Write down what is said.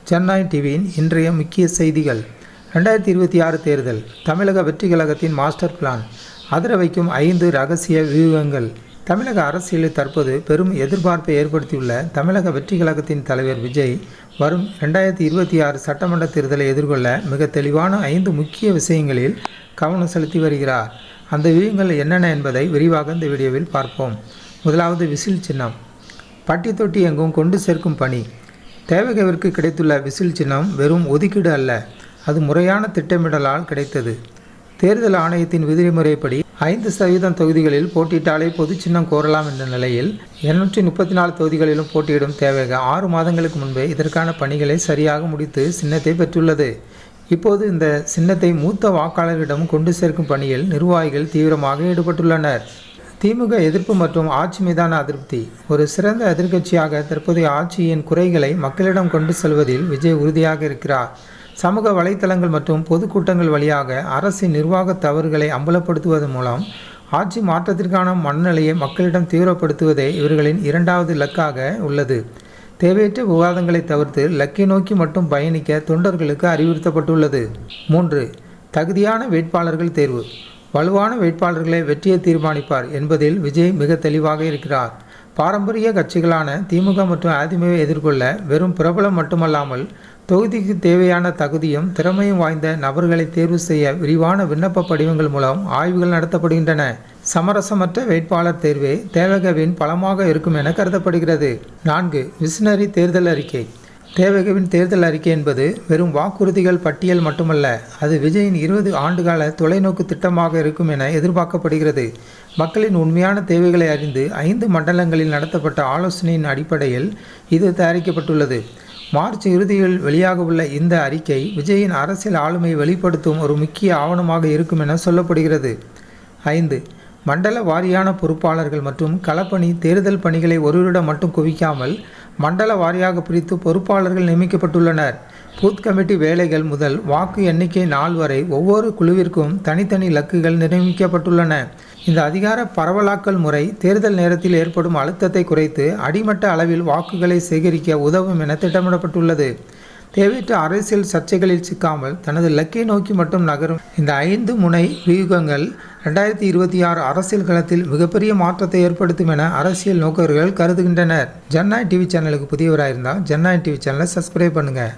ஜனநாயகம் டிவியின் இன்றைய முக்கிய செய்திகள். 2026 தேர்தல், தமிழக வெற்றி கழகத்தின் மாஸ்டர் பிளான், அதிர வைக்கும் 5 ரகசிய வியூகங்கள். தமிழக அரசியலில் தற்போது பெரும் எதிர்பார்ப்பை ஏற்படுத்தியுள்ள தமிழக வெற்றி கழகத்தின் தலைவர் விஜய் வரும் 2026 சட்டமன்ற தேர்தலை எதிர்கொள்ள மிக தெளிவான 5 முக்கிய விஷயங்களில் கவனம் செலுத்தி வருகிறார். அந்த வியூகங்கள் என்னென்ன என்பதை விரிவாக இந்த வீடியோவில் பார்ப்போம். முதலாவது, விசில் சின்னம். பட்டி தொட்டி எங்கும் கொண்டு சேர்க்கும் பணி. தேவகவிற்கு கிடைத்துள்ள விசில் சின்னம் வெறும் ஒதுக்கீடு அல்ல, அது முறையான திட்டமிடலால் கிடைத்தது. தேர்தல் ஆணையத்தின் விதிமுறைப்படி 5% தொகுதிகளில் போட்டியிட்டாலே பொது சின்னம் கோரலாம் என்ற நிலையில் 234 தொகுதிகளிலும் போட்டியிடும் தேவக 6 மாதங்களுக்கு முன்பே இதற்கான பணிகளை சரியாக முடித்து சின்னத்தை பெற்றுள்ளது. இப்போது இந்த சின்னத்தை மூத்த வாக்காளர்களிடம் கொண்டு சேர்க்கும் பணியில் நிர்வாகிகள் தீவிரமாக ஈடுபட்டுள்ளனர். திமுக எதிர்ப்பு மற்றும் ஆட்சி மீதான அதிருப்தி. ஒரு சிறந்த எதிர்க்கட்சியாக தற்போதைய ஆட்சியின் குறைகளை மக்களிடம் கொண்டு செல்வதில் விஜய் உறுதியாக இருக்கிறார். சமூக வலைத்தளங்கள் மற்றும் பொதுக்கூட்டங்கள் வழியாக அரசின் நிர்வாக தவறுகளை அம்பலப்படுத்துவதன் மூலம் ஆட்சி மாற்றத்திற்கான மனநிலையை மக்களிடம் தீவிரப்படுத்துவதே இவர்களின் 2வது இலக்காக உள்ளது. தேவையற்ற விவாதங்களை தவிர்த்து இலக்கை நோக்கி மட்டும் பயணிக்க தொண்டர்களுக்கு அறிவுறுத்தப்பட்டுள்ளது. 3. தகுதியான வேட்பாளர்கள் தேர்வு. வலுவான வேட்பாளர்களை வெற்றியை தீர்மானிப்பார் என்பதில் விஜய் மிக தெளிவாக இருக்கிறார். பாரம்பரிய கட்சிகளான திமுக மற்றும் அதிமுகவை எதிர்கொள்ள வெறும் பிரபலம் மட்டுமல்லாமல் தொகுதிக்கு தேவையான தகுதியும் திறமையும் வாய்ந்த நபர்களை தேர்வு செய்ய விரிவான விண்ணப்ப படிவங்கள் மூலம் ஆய்வுகள் நடத்தப்படுகின்றன. சமரசமற்ற வேட்பாளர் தேர்வே தேவகவின் பலமாக இருக்கும் என கருதப்படுகிறது. 4. விசினரி தேர்தல் அறிக்கை. தேவகவின் தேர்தல் அறிக்கை என்பது வெறும் வாக்குறுதிகள் பட்டியல் மட்டுமல்ல, அது விஜயின் 20 ஆண்டுகால தொலைநோக்கு திட்டமாக இருக்கும் என எதிர்பார்க்கப்படுகிறது. மக்களின் உண்மையான தேவைகளை அறிந்து 5 மண்டலங்களில் நடத்தப்பட்ட ஆலோசனையின் அடிப்படையில் இது தயாரிக்கப்பட்டுள்ளது. மார்ச் இறுதியில் வெளியாக உள்ள இந்த அறிக்கை விஜயின் அரசியல் ஆளுமையை வெளிப்படுத்தும் ஒரு முக்கிய ஆவணமாக இருக்கும் என சொல்லப்படுகிறது. 5. மண்டல வாரியான பொறுப்பாளர்கள் மற்றும் களப்பணி. தேர்தல் பணிகளை ஒருவரிடம் மட்டும் குவிக்காமல் மண்டல வாரியாக பிரித்து பொறுப்பாளர்கள் நியமிக்கப்பட்டுள்ளனர். பூத் கமிட்டி வேலைகள் முதல் வாக்கு எண்ணிக்கை நாள் வரை ஒவ்வொரு குழுவிற்கும் தனித்தனி இலக்குகள் நியமிக்கப்பட்டுள்ளன. இந்த அதிகார பரவலாக்கல் முறை தேர்தல் நேரத்தில் ஏற்படும் அழுத்தத்தை குறைத்து அடிமட்ட அளவில் வாக்குகளை சேகரிக்க உதவும் என திட்டமிடப்பட்டுள்ளது. தேவையற்ற அரசியல் சர்ச்சைகளில் சிக்காமல் தனது இலக்கை நோக்கி மட்டும் நகரும் இந்த 5 முனை வியூகங்கள் 2026 அரசியல் களத்தில் மிகப்பெரிய மாற்றத்தை ஏற்படுத்தும் என அரசியல் நோக்கர்கள் கருதுகின்றனர். ஜனநாயகம் டிவி சேனலுக்கு புதியவராக இருந்தால் ஜனநாயகம் டிவி சேனலை சப்ஸ்கிரைப் பண்ணுங்கள்.